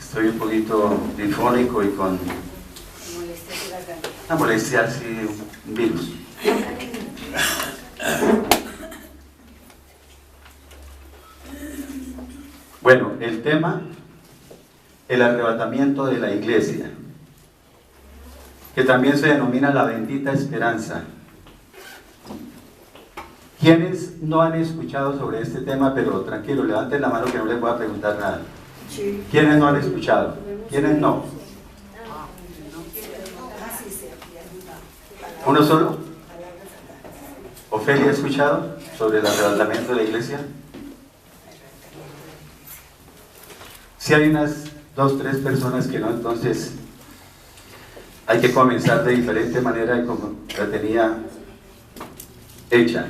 Estoy un poquito difónico y con una molestia así, un virus. Bueno, el tema, el arrebatamiento de la iglesia, que también se denomina la bendita esperanza. ¿Quiénes no han escuchado sobre este tema? Pero tranquilo, levanten la mano que no les voy a preguntar nada. ¿Quiénes no han escuchado? ¿Quiénes no? ¿Uno solo? ¿Ofelia ha escuchado sobre el arrebatamiento de la iglesia? Si hay unas 2, 3 personas que no, entonces hay que comenzar de diferente manera de como la tenía hecha.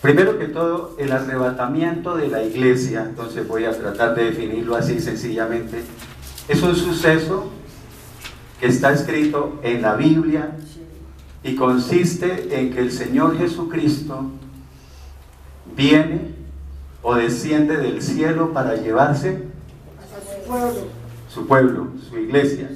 Primero que todo, el arrebatamiento de la iglesia, entonces voy a tratar de definirlo así sencillamente, es un suceso que está escrito en la Biblia y consiste en que el Señor Jesucristo viene o desciende del cielo para llevarse su pueblo, su iglesia.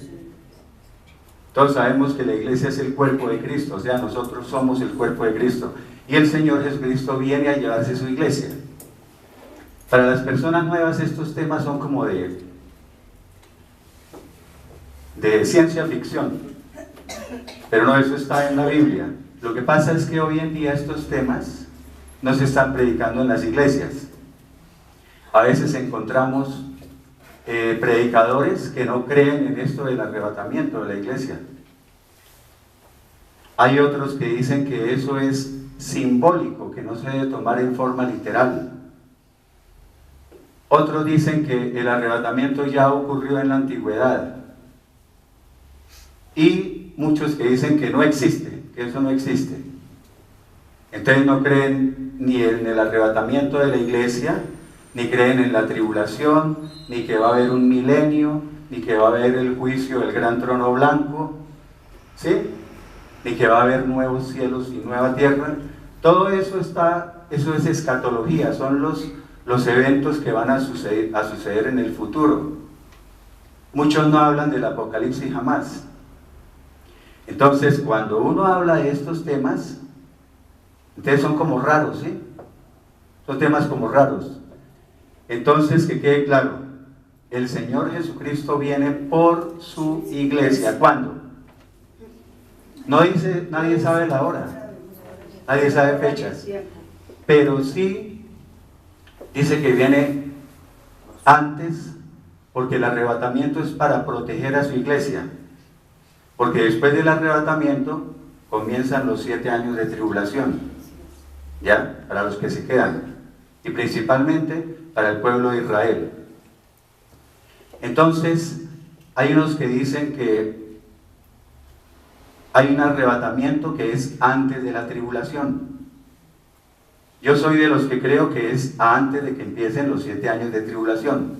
Todos sabemos que la iglesia es el cuerpo de Cristo, o sea, nosotros somos el cuerpo de Cristo. Y el Señor Jesucristo viene a llevarse su iglesia. Para las personas nuevas estos temas son como de ciencia ficción, pero no, eso está en la Biblia. Lo que pasa es que hoy en día estos temas no se están predicando en las iglesias. A veces encontramos predicadores que no creen en esto del arrebatamiento de la iglesia. Hay otros que dicen que eso es simbólico, que no se debe tomar en forma literal. Otros dicen que el arrebatamiento ya ocurrió en la antigüedad. Y muchos que dicen que no existe, que eso no existe. Entonces no creen ni en el arrebatamiento de la iglesia, ni creen en la tribulación, ni que va a haber un milenio, ni que va a haber el juicio del gran trono blanco, ¿sí? Ni que va a haber nuevos cielos y nueva tierra. Todo eso eso es escatología, son los eventos que van a suceder en el futuro. Muchos no hablan del Apocalipsis jamás. Entonces, cuando uno habla de estos temas, entonces son como raros, ¿sí? Son temas como raros. Entonces, que quede claro, el Señor Jesucristo viene por su iglesia. ¿Cuándo? No dice, nadie sabe la hora, nadie sabe fechas, pero sí dice que viene antes, porque el arrebatamiento es para proteger a su iglesia, porque después del arrebatamiento comienzan los 7 años de tribulación, ¿ya? Para los que se quedan, y principalmente para el pueblo de Israel. Entonces, hay unos que dicen que hay un arrebatamiento que es antes de la tribulación. Yo soy de los que creo que es antes de que empiecen los 7 años de tribulación.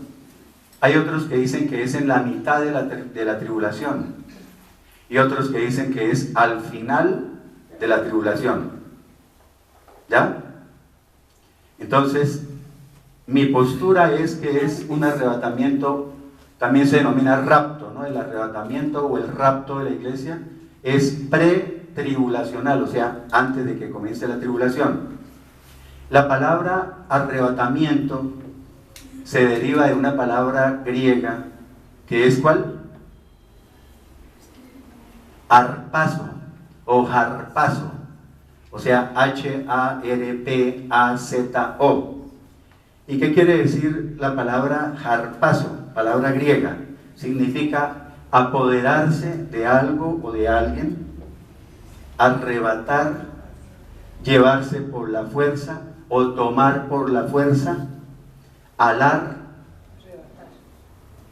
Hay otros que dicen que es en la mitad de la tribulación. Y otros que dicen que es al final de la tribulación. ¿Ya? Entonces, mi postura es que es un arrebatamiento, también se denomina rapto, ¿no? El arrebatamiento o el rapto de la iglesia es pretribulacional, o sea, antes de que comience la tribulación. La palabra arrebatamiento se deriva de una palabra griega que es ¿cuál? Harpazo o harpazo, o sea, H-A-R-P-A-Z-O. ¿Y qué quiere decir la palabra harpazo? Palabra griega. Significa apoderarse de algo o de alguien, arrebatar, llevarse por la fuerza o tomar por la fuerza, alar,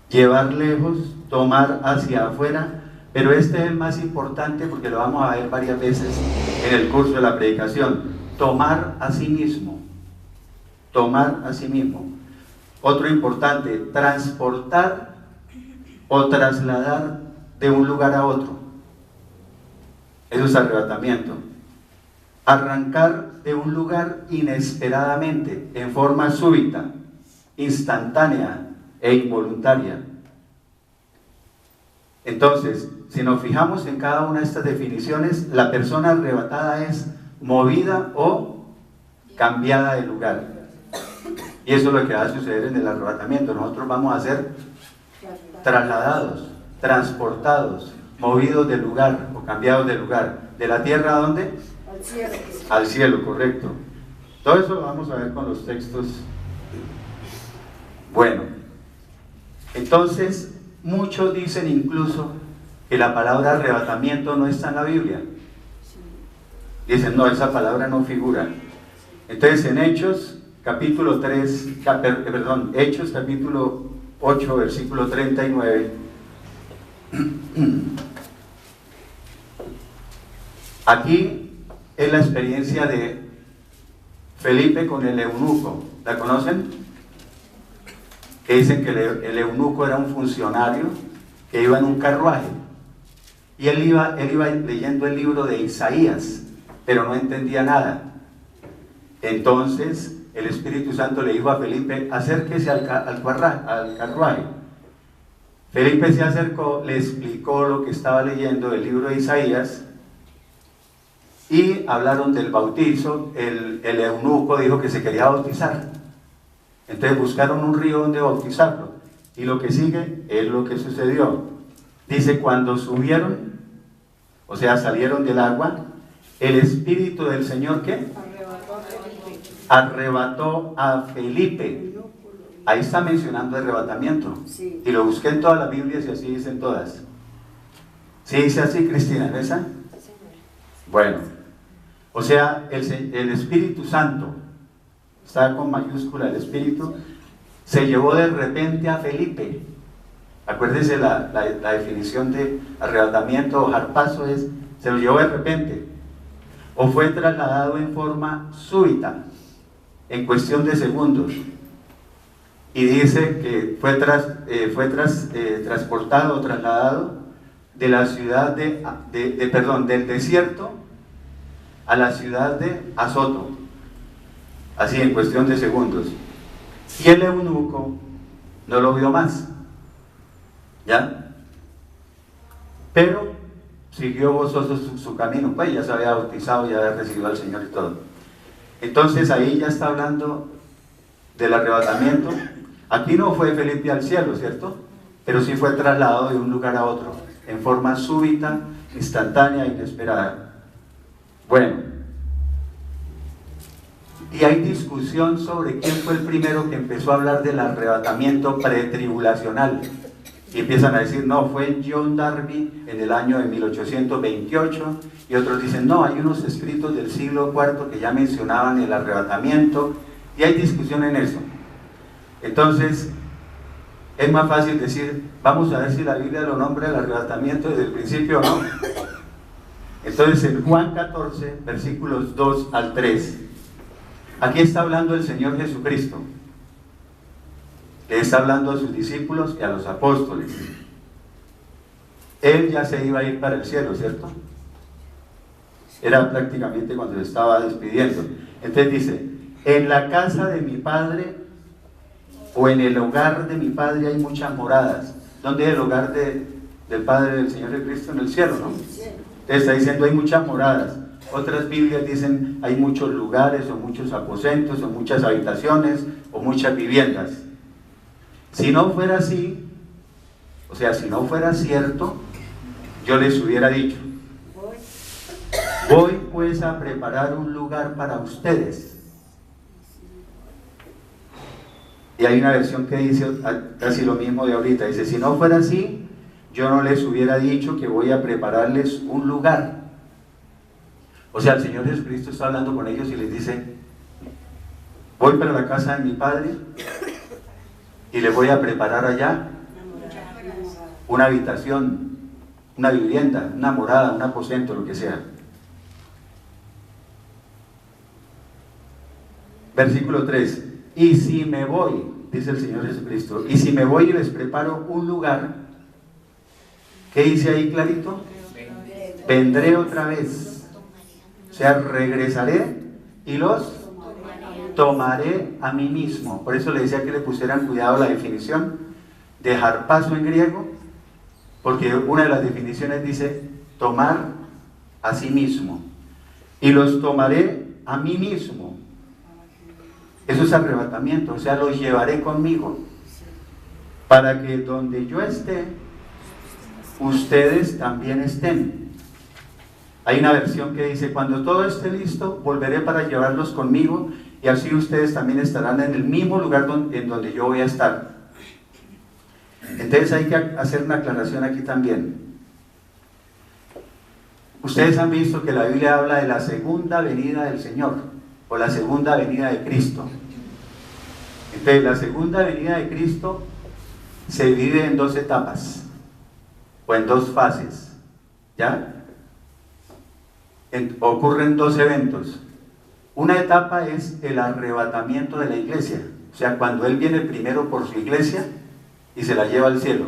llevar lejos, tomar hacia afuera. Pero este es el más importante porque lo vamos a ver varias veces en el curso de la predicación. Tomar a sí mismo. Tomar a sí mismo. Otro importante, transportar o trasladar de un lugar a otro. Eso es arrebatamiento. arrancar de un lugar inesperadamente, en forma súbita, instantánea e involuntaria. Entonces, si nos fijamos en cada una de estas definiciones, la persona arrebatada es movida o cambiada de lugar. Y eso es lo que va a suceder en el arrebatamiento. Nosotros vamos a ser trasladados, transportados, movidos de lugar o cambiados de lugar. ¿De la tierra a dónde? Al cielo. Al cielo, correcto. Todo eso lo vamos a ver con los textos. Bueno, entonces muchos dicen incluso que la palabra arrebatamiento no está en la Biblia. Dicen, no, esa palabra no figura. Entonces en Hechos capítulo 3, Hechos capítulo 8, versículo 39, aquí es la experiencia de Felipe con el eunuco. ¿La conocen? Que dicen que el eunuco era un funcionario que iba en un carruaje y él iba leyendo el libro de Isaías, pero no entendía nada. Entonces el Espíritu Santo le dijo a Felipe, acérquese al carruaje. Felipe se acercó, le explicó lo que estaba leyendo del libro de Isaías y hablaron del bautizo. El eunuco dijo que se quería bautizar. Entonces buscaron un río donde bautizarlo. Y lo que sigue es lo que sucedió. Dice, cuando subieron, o sea, salieron del agua, el Espíritu del Señor, ¿qué? Arrebató a Felipe. Ahí está mencionando arrebatamiento. Sí. Y lo busqué en todas las Biblias y así dicen todas. ¿Sí dice así, Cristina? ¿En esa? Bueno, o sea, el Espíritu Santo, está con mayúscula el Espíritu, se llevó de repente a Felipe. Acuérdense la definición de arrebatamiento o harpazo es, se lo llevó de repente. O fue trasladado en forma súbita, en cuestión de segundos. Y dice que fue transportado o trasladado de la ciudad del desierto a la ciudad de Azoto, así en cuestión de segundos. Y el eunuco no lo vio más, ¿ya? Pero siguió gozoso su camino, pues ya se había bautizado, ya había recibido al Señor y todo. Entonces ahí ya está hablando del arrebatamiento. Aquí no fue Felipe al cielo, ¿cierto? Pero sí fue trasladado de un lugar a otro, en forma súbita, instantánea e inesperada. Bueno, y hay discusión sobre quién fue el primero que empezó a hablar del arrebatamiento pretribulacional. Y empiezan a decir, no, fue John Darby en el año de 1828, y otros dicen, no, hay unos escritos del siglo IV que ya mencionaban el arrebatamiento, y hay discusión en eso. Entonces, es más fácil decir, vamos a ver si la Biblia lo nombra el arrebatamiento desde el principio o no. Entonces, en Juan 14, versículos 2 al 3, aquí está hablando el Señor Jesucristo. Le está hablando a sus discípulos y a los apóstoles. Él ya se iba a ir para el cielo, ¿cierto? Era prácticamente cuando se estaba despidiendo. Entonces dice, en la casa de mi Padre o en el hogar de mi Padre hay muchas moradas. ¿Dónde es el hogar del Padre del Señor Jesucristo? En el cielo, ¿no? Entonces está diciendo hay muchas moradas. Otras Biblias dicen hay muchos lugares o muchos aposentos o muchas habitaciones o muchas viviendas. Si no fuera así, o sea, si no fuera cierto, yo les hubiera dicho, voy pues a preparar un lugar para ustedes. Y hay una versión que dice casi lo mismo de ahorita, dice, si no fuera así, yo no les hubiera dicho que voy a prepararles un lugar. O sea, el Señor Jesucristo está hablando con ellos y les dice, voy para la casa de mi Padre y les voy a preparar allá una habitación, una vivienda, una morada, un aposento, lo que sea. Versículo 3. Y si me voy, dice el Señor Jesucristo, y si me voy y les preparo un lugar, ¿qué dice ahí clarito? Vendré otra vez O sea, regresaré y los tomaré a mí mismo. Por eso le decía que le pusieran cuidado la definición de harpazo en griego, porque una de las definiciones dice tomar a sí mismo. Y los tomaré a mí mismo. Eso es arrebatamiento, o sea, los llevaré conmigo, para que donde yo esté, ustedes también estén. Hay una versión que dice, cuando todo esté listo, volveré para llevarlos conmigo, y así ustedes también estarán en el mismo lugar en donde yo voy a estar. Entonces hay que hacer una aclaración aquí también. Ustedes han visto que la Biblia habla de la segunda venida del Señor, o la segunda venida de Cristo. Entonces la segunda venida de Cristo se divide en dos etapas, o en dos fases, ¿ya? Ocurren dos eventos. Una etapa es el arrebatamiento de la iglesia, o sea, cuando Él viene primero por su iglesia y se la lleva al cielo.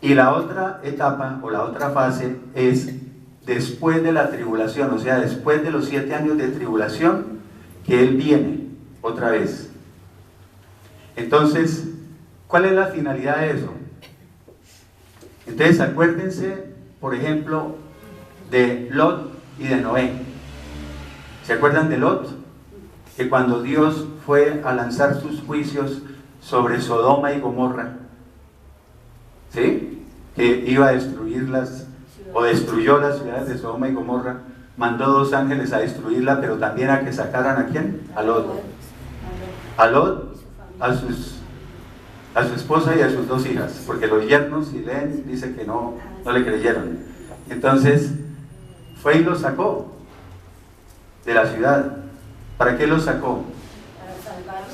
Y la otra etapa, o la otra fase, es después de la tribulación, o sea, después de los 7 años de tribulación, que Él viene otra vez. Entonces, ¿cuál es la finalidad de eso? Entonces, acuérdense, por ejemplo, de Lot y de Noé. ¿Se acuerdan de Lot? Que cuando Dios fue a lanzar sus juicios sobre Sodoma y Gomorra, ¿sí?, que iba a destruirlas, o destruyó las ciudades de Sodoma y Gomorra, mandó 2 ángeles a destruirla, pero también a que sacaran ¿a quién? A Lot. A Lot, a su esposa y a sus 2 hijas, porque los yernos, si leen, dice que no le creyeron. Entonces, fue y los sacó de la ciudad. ¿Para qué los sacó?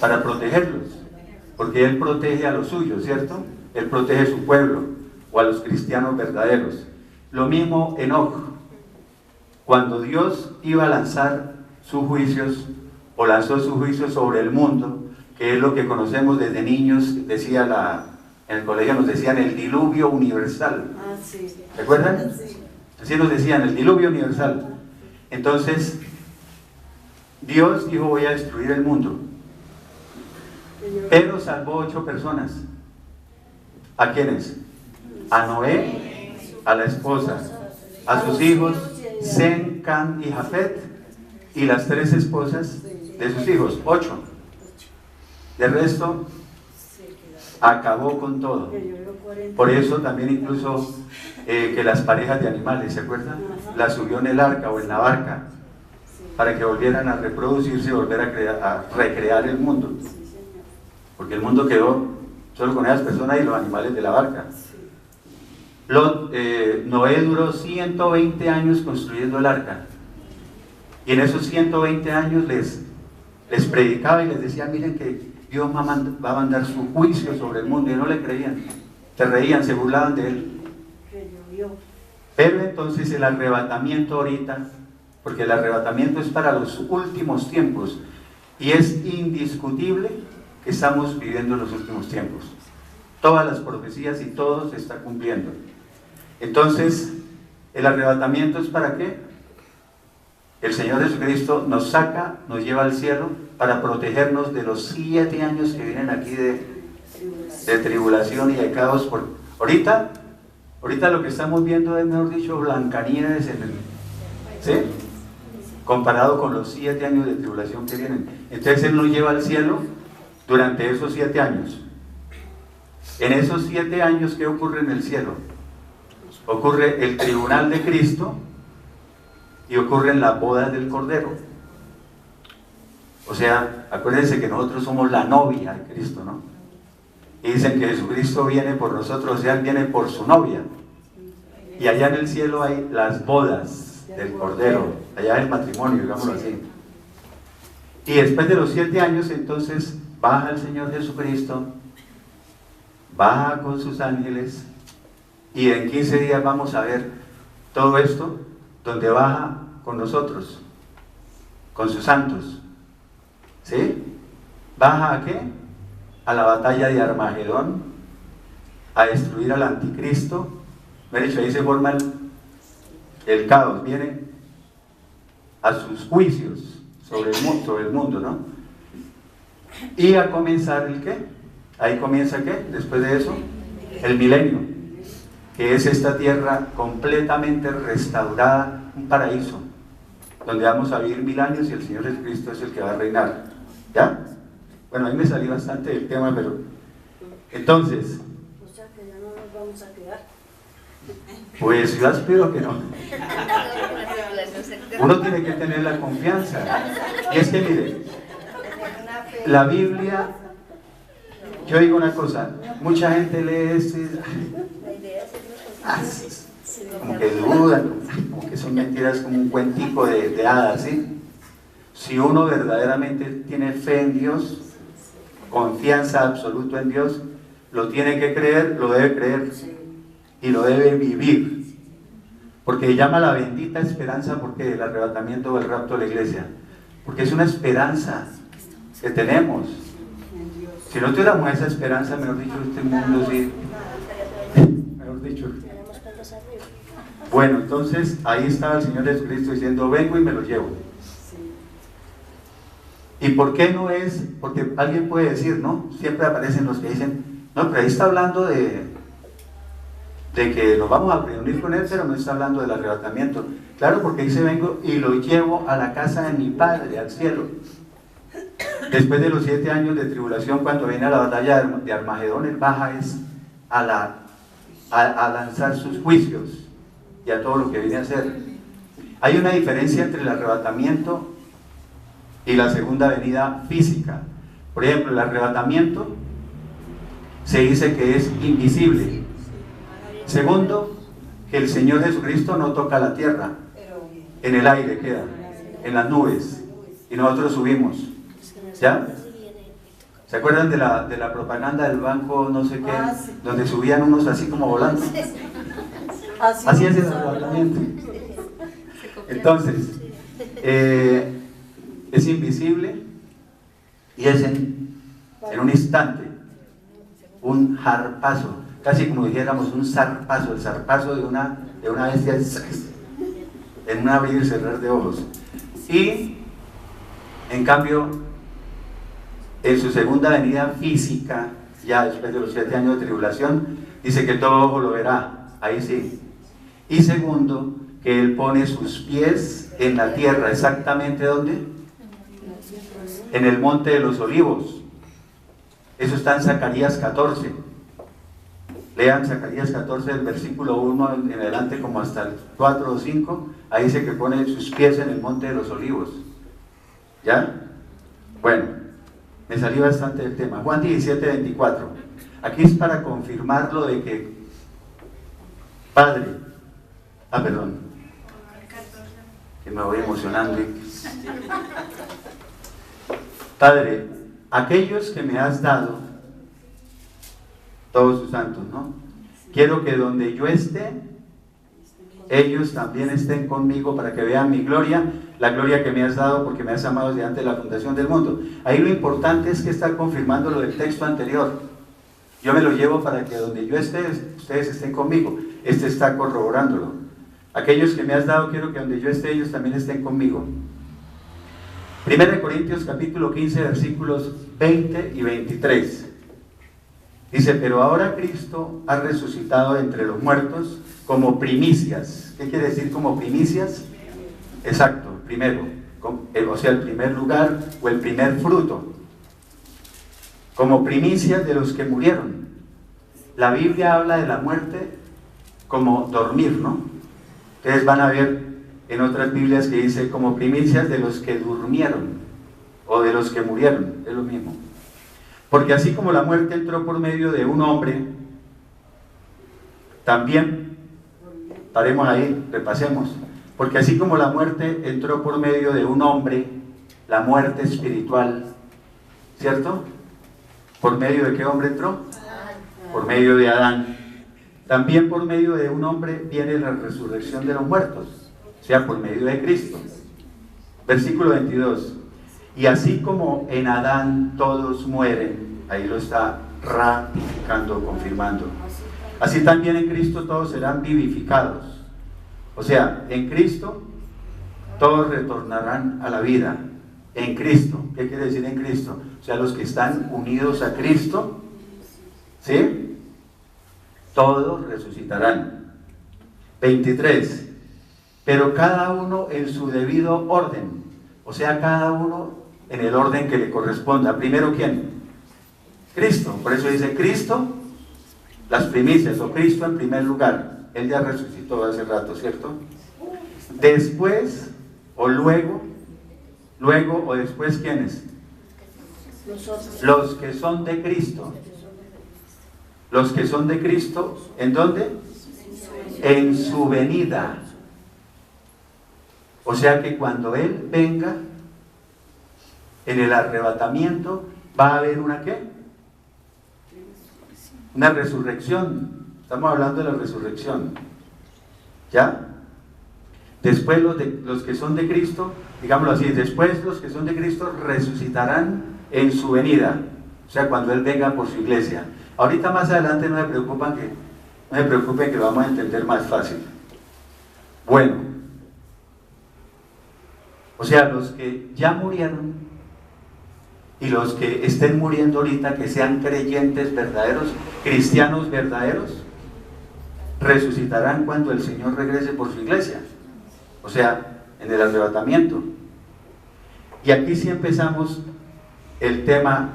Para protegerlos, porque Él protege a los suyos, ¿cierto? Él protege a su pueblo, o a los cristianos verdaderos. Lo mismo Enoc, cuando Dios iba a lanzar sus juicios, o lanzó sus juicios sobre el mundo, que es lo que conocemos desde niños, decía en el colegio nos decían el diluvio universal. ¿Se acuerdan? Así nos decían, el diluvio universal. Entonces, Dios dijo, voy a destruir el mundo, pero salvó 8 personas. ¿A quiénes? A Noé, a la esposa, a sus hijos, Sem, Cam y Jafet, y las 3 esposas de sus hijos, 8. De resto, acabó con todo. Por eso también incluso que las parejas de animales, ¿se acuerdan? Las subió en el arca o en la barca, para que volvieran a reproducirse y volver a recrear el mundo. Porque el mundo quedó solo con esas personas y los animales de la barca. Noé duró 120 años construyendo el arca, y en esos 120 años les predicaba y les decía, miren que Dios va a mandar su juicio sobre el mundo, y no le creían, se reían, se burlaban de Él. Pero entonces el arrebatamiento ahorita, porque el arrebatamiento es para los últimos tiempos, y es indiscutible que estamos viviendo los últimos tiempos. Todas las profecías y todo se está cumpliendo. Entonces, ¿el arrebatamiento es para qué? El Señor Jesucristo nos saca, nos lleva al cielo para protegernos de los 7 años que vienen aquí de tribulación y de caos. Ahorita lo que estamos viendo es, mejor dicho, Blancanieves ¿sí?, comparado con los 7 años de tribulación que vienen. Entonces Él nos lleva al cielo durante esos 7 años. En esos 7 años, ¿qué ocurre en el cielo? Ocurre el tribunal de Cristo y ocurren las bodas del Cordero. O sea, acuérdense que nosotros somos la novia de Cristo, ¿no? Y dicen que Jesucristo viene por nosotros, o sea, Él viene por su novia. Y allá en el cielo hay las bodas del Cordero, allá el matrimonio, digámoslo así. Y después de los 7 años, entonces, baja el Señor Jesucristo, baja con sus ángeles, y en 15 días vamos a ver todo esto, donde baja con nosotros, con sus santos. ¿Sí? ¿Baja a qué? A la batalla de Armagedón, a destruir al anticristo. Me he dicho, ahí se forma el caos. Viene a sus juicios sobre el mundo, ¿no? Y a comenzar el ¿qué? Ahí comienza ¿qué? Después de eso, el milenio, que es esta tierra completamente restaurada, un paraíso, donde vamos a vivir 1000 años y el Señor Jesucristo es el que va a reinar. ¿Ya? Bueno, ahí me salí bastante del tema, pero entonces, O sea que ya no nos vamos a quedar. pues yo espero que no. Uno tiene que tener la confianza. Y es que mire, la Biblia, yo digo una cosa, mucha gente lee esto y como que dudan, como que son mentiras, como un cuentico de hadas, ¿sí? Si uno verdaderamente tiene fe en Dios, confianza absoluta en Dios, lo tiene que creer, lo debe creer y lo debe vivir, porque llama la bendita esperanza, porque el arrebatamiento o el rapto de la iglesia, porque es una esperanza que tenemos. Si no tuviéramos esa esperanza, mejor dicho, este mundo sí, mejor dicho. Bueno, entonces ahí estaba el Señor Jesucristo diciendo, vengo y me lo llevo. ¿Y por qué no es? Porque alguien puede decir, ¿no? Siempre aparecen los que dicen, no, pero ahí está hablando de que nos vamos a reunir con Él, pero no está hablando del arrebatamiento. Claro, porque dice, vengo y lo llevo a la casa de mi Padre, al cielo. Después de los 7 años de tribulación, cuando viene a la batalla de Armagedón, Él baja es a lanzar sus juicios y a todo lo que viene a hacer. Hay una diferencia entre el arrebatamiento y la segunda venida física. Por ejemplo, el arrebatamiento se dice que es invisible. Segundo, que el Señor Jesucristo no toca la tierra, en el aire queda, en las nubes, y nosotros subimos. ¿Ya? ¿Se acuerdan de la propaganda del banco no sé qué, donde subían unos así como volando? Así es el arrebatamiento. Entonces, es invisible y es en un instante, un zarpazo, casi como dijéramos un zarpazo, el zarpazo de una bestia en un abrir y cerrar de ojos. Y en cambio, en su segunda venida física, ya después de los 7 años de tribulación, dice que todo ojo lo verá, ahí sí. Y segundo, que Él pone sus pies en la tierra, ¿exactamente dónde? En el monte de los olivos. Eso está en Zacarías 14. Lean Zacarías 14, del versículo 1 en adelante, como hasta el 4 o 5. Ahí dice que pone sus pies en el monte de los olivos. ¿Ya? Bueno, me salí bastante del tema. Juan 17, 24. Aquí es para confirmar lo de que Padre, perdón, que me voy emocionando. Padre, aquellos que me has dado, todos tus santos, ¿no? Quiero que donde yo esté, ellos también estén conmigo para que vean mi gloria, la gloria que me has dado porque me has amado desde antes de la fundación del mundo. Ahí lo importante es que está confirmando lo del texto anterior. Yo me lo llevo para que donde yo esté, ustedes estén conmigo. Este está corroborándolo. Aquellos que me has dado, quiero que donde yo esté, ellos también estén conmigo. 1 Corintios capítulo 15, versículos 20 y 23. Dice, pero ahora Cristo ha resucitado entre los muertos como primicias. ¿Qué quiere decir como primicias? Exacto, primero, o sea, el primer lugar o el primer fruto. Como primicias de los que murieron. La Biblia habla de la muerte como dormir, ¿no? Ustedes van a ver en otras Biblias que dice como primicias de los que durmieron o de los que murieron, es lo mismo. Porque así como la muerte entró por medio de un hombre, también, paremos ahí, repasemos, porque así como la muerte entró por medio de un hombre, la muerte espiritual, ¿cierto? ¿Por medio de qué hombre entró? Por medio de Adán. También por medio de un hombre viene la resurrección de los muertos, o sea, por medio de Cristo. Versículo 22. Y así como en Adán todos mueren, ahí lo está ratificando, confirmando. Así también en Cristo todos serán vivificados. O sea, en Cristo todos retornarán a la vida en Cristo. ¿Qué quiere decir en Cristo? O sea, los que están unidos a Cristo, ¿sí? Todos resucitarán. 23. Pero cada uno en su debido orden. O sea, cada uno en el orden que le corresponda. Primero, ¿quién? Cristo. Por eso dice Cristo, las primicias, o Cristo en primer lugar. Él ya resucitó hace rato, ¿cierto? Después, o luego o después, ¿quiénes? Los que son de Cristo. Los que son de Cristo, ¿en dónde? En su venida. O sea que cuando Él venga, en el arrebatamiento, va a haber una ¿qué? Una resurrección. Estamos hablando de la resurrección. ¿Ya? Después los que son de Cristo, digámoslo así, después los que son de Cristo resucitarán en su venida. O sea, cuando Él venga por su iglesia. Ahorita más adelante no me preocupen que lo vamos a entender más fácil. Bueno, o sea, los que ya murieron y los que estén muriendo ahorita, que sean creyentes verdaderos, cristianos verdaderos, resucitarán cuando el Señor regrese por su iglesia. O sea, en el arrebatamiento. Y aquí sí empezamos el tema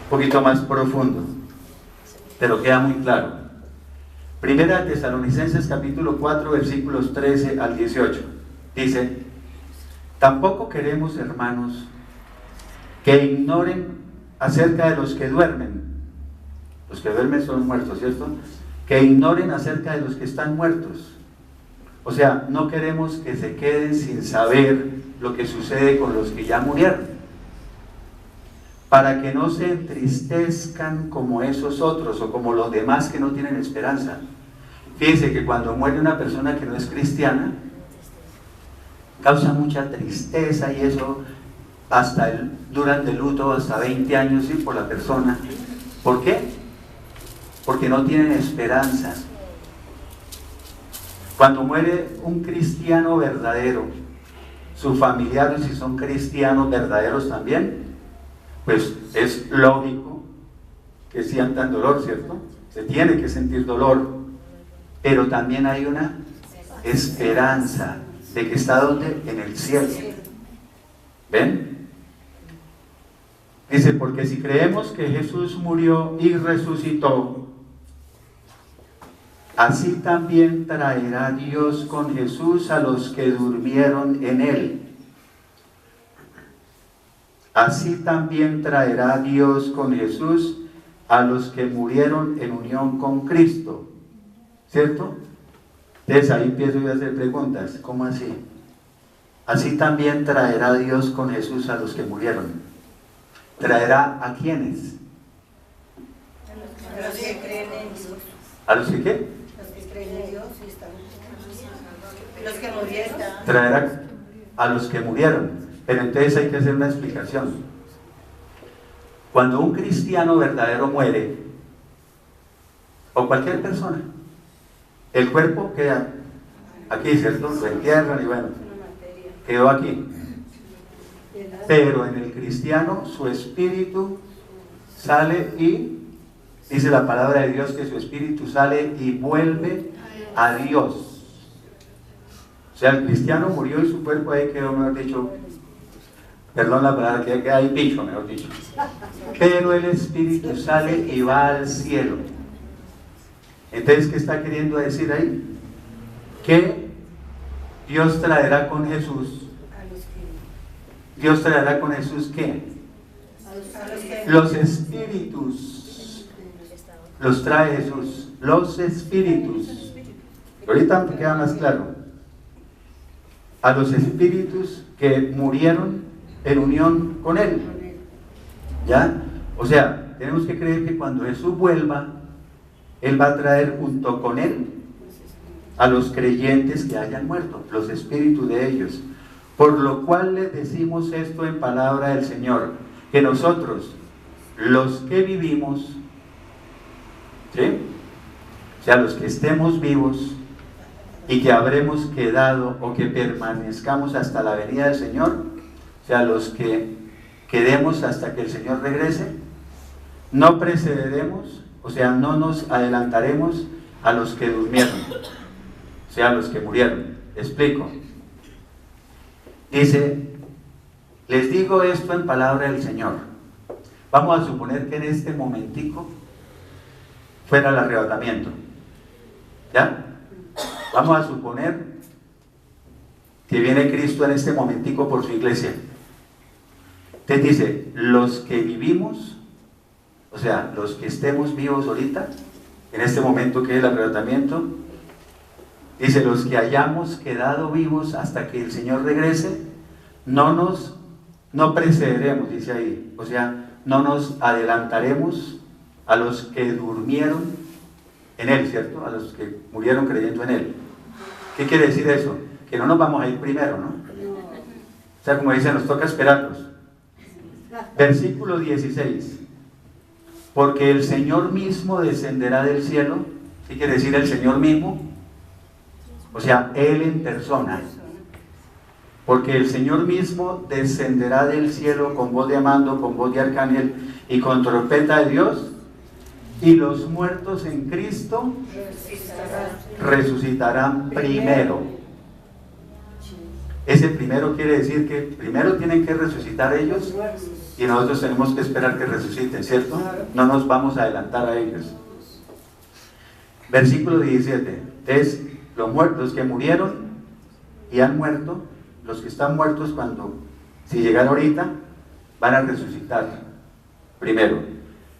un poquito más profundo, pero queda muy claro. Primera Tesalonicenses capítulo 4 versículos 13 al 18 dice: tampoco queremos, hermanos, que ignoren acerca de los que duermen. Los que duermen son muertos, ¿cierto? Que ignoren acerca de los que están muertos. O sea, no queremos que se queden sin saber lo que sucede con los que ya murieron, para que no se entristezcan como esos otros o como los demás que no tienen esperanza. Fíjense que cuando muere una persona que no es cristiana, causa mucha tristeza, y eso duran de luto hasta 20 años, ¿sí? Por la persona. ¿Por qué? Porque no tienen esperanza. Cuando muere un cristiano verdadero, sus familiares, si son cristianos verdaderos también, pues es lógico que sientan dolor, ¿cierto? Se tiene que sentir dolor, pero también hay una esperanza de que está ¿dónde? En el cielo. ¿Ven? Dice, porque si creemos que Jesús murió y resucitó, así también traerá Dios con Jesús a los que durmieron en Él. Así también traerá Dios con Jesús a los que murieron en unión con Cristo. ¿Cierto? Entonces ahí empiezo yo a hacer preguntas. ¿Cómo así? Así también traerá Dios con Jesús a los que murieron. ¿Traerá a quiénes? A los que creen en Dios. ¿A los que qué? Los que creen en Dios y están. Los que murieron. Traerá a los que murieron. Pero entonces hay que hacer una explicación. Cuando un cristiano verdadero muere, o cualquier persona, el cuerpo queda aquí, ¿cierto? Lo entierran y bueno, quedó aquí. Pero en el cristiano su espíritu sale y, dice la palabra de Dios que su espíritu sale y vuelve a Dios. O sea, el cristiano murió y su cuerpo ahí quedó, mejor dicho, perdón la palabra, que queda ahí picho, mejor dicho. Pero el espíritu sale y va al cielo. Entonces, ¿qué está queriendo decir ahí? Que Dios traerá con Jesús. ¿Dios traerá con Jesús qué? Los espíritus. Los trae Jesús. Los espíritus. Ahorita me queda más claro. A los espíritus que murieron en unión con Él. ¿Ya? O sea, tenemos que creer que cuando Jesús vuelva, Él va a traer junto con Él a los creyentes que hayan muerto, los espíritus de ellos. Por lo cual les decimos esto en palabra del Señor, que nosotros, los que vivimos, ¿sí? O sea, los que estemos vivos, y que habremos quedado o que permanezcamos hasta la venida del Señor, o sea, los que quedemos hasta que el Señor regrese, no precederemos, o sea, no nos adelantaremos a los que durmieron, o sea, a los que murieron. Explico. Dice, les digo esto en palabra del Señor. Vamos a suponer que en este momentico fuera el arrebatamiento. ¿Ya? Vamos a suponer que viene Cristo en este momentico por su iglesia. Entonces dice, los que vivimos, o sea, los que estemos vivos ahorita, en este momento que es el arrebatamiento, dice, los que hayamos quedado vivos hasta que el Señor regrese, no precederemos, dice ahí, o sea, no nos adelantaremos a los que durmieron en Él, ¿cierto? A los que murieron creyendo en Él. ¿Qué quiere decir eso? Que no nos vamos a ir primero, ¿no? O sea, como dicen, nos toca esperarlos. Versículo 16. Porque el Señor mismo descenderá del cielo. ¿Qué quiere decir el Señor mismo? O sea, Él en persona. Porque el Señor mismo descenderá del cielo con voz de mando, con voz de arcángel y con trompeta de Dios. Y los muertos en Cristo resucitarán primero. Ese primero quiere decir que primero tienen que resucitar ellos y nosotros tenemos que esperar que resuciten, ¿cierto? No nos vamos a adelantar a ellos. Versículo 17. Es los que murieron y han muerto, los que están muertos si llegan ahorita, van a resucitar primero.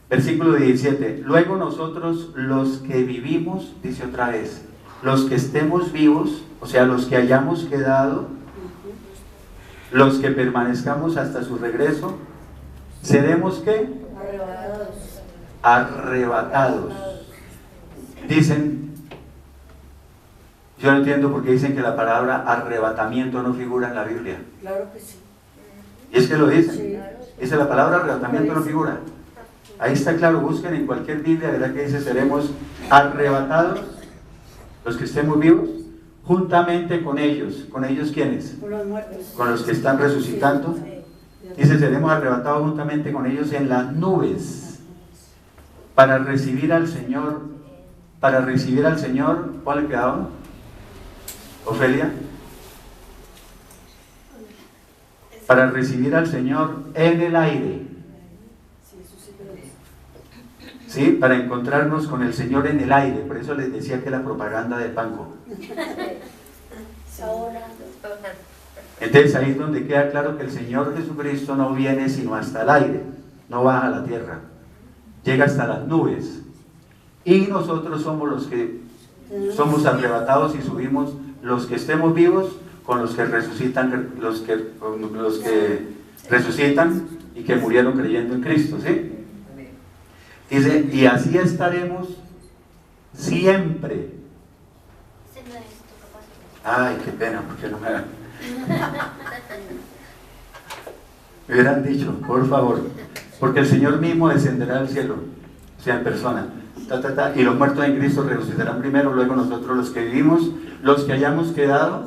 Versículo 17. Luego nosotros los que vivimos, dice otra vez, los que estemos vivos, o sea, los que hayamos quedado, los que permanezcamos hasta su regreso, seremos ¿qué? Arrebatados. Dicen, yo no entiendo por qué dicen que la palabra arrebatamiento no figura en la Biblia. Claro que sí. Y es que lo dicen. Dice la palabra arrebatamiento no figura. Ahí está claro, busquen en cualquier Biblia, ¿verdad? Que dice, seremos arrebatados, los que estemos vivos, juntamente con ellos. ¿Con ellos quiénes? Con los muertos. Con los que están resucitando. Dice, seremos arrebatados juntamente con ellos en las nubes, para recibir al Señor, ¿cuál le quedaba? Ofelia. Para recibir al Señor en el aire. ¿Sí? Para encontrarnos con el Señor en el aire. Por eso les decía que la propaganda del banco. Entonces ahí es donde queda claro que el Señor Jesucristo no viene sino hasta el aire, no baja a la tierra, llega hasta las nubes. Y nosotros somos los que somos arrebatados y subimos, los que estemos vivos con los que resucitan, los que resucitan y que murieron creyendo en Cristo, ¿sí? Dice, y así estaremos siempre. Ay, qué pena, porque no me hubieran dicho, por favor, porque el Señor mismo descenderá al cielo, o sea, en persona, y los muertos en Cristo resucitarán primero, luego nosotros los que vivimos, los que hayamos quedado,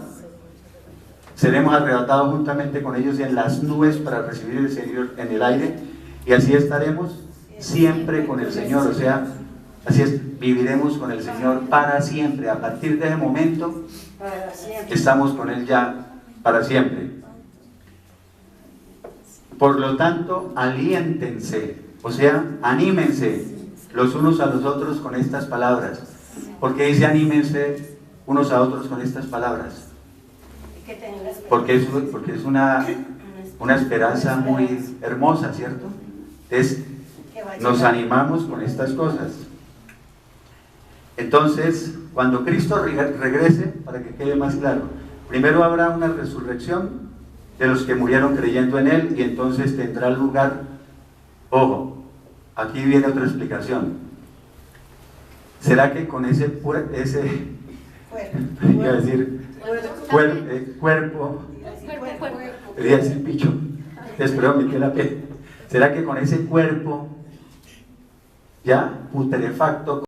seremos arrebatados juntamente con ellos en las nubes para recibir el Señor en el aire, y así estaremos siempre con el Señor, o sea, así es, viviremos con el Señor para siempre. A partir de ese momento estamos con Él ya para siempre. Por lo tanto, aliéntense, o sea, anímense los unos a los otros con estas palabras. ¿Por qué dice anímense unos a otros con estas palabras? Porque es una esperanza muy hermosa, ¿cierto? Nos animamos con estas cosas. Entonces, cuando Cristo regrese, para que quede más claro, primero habrá una resurrección de los que murieron creyendo en Él, y entonces tendrá lugar, ojo, aquí viene otra explicación. ¿Será que con ese cuerpo, quería decir picho, espero me quede la P, ¿será que con ese cuerpo ya putrefacto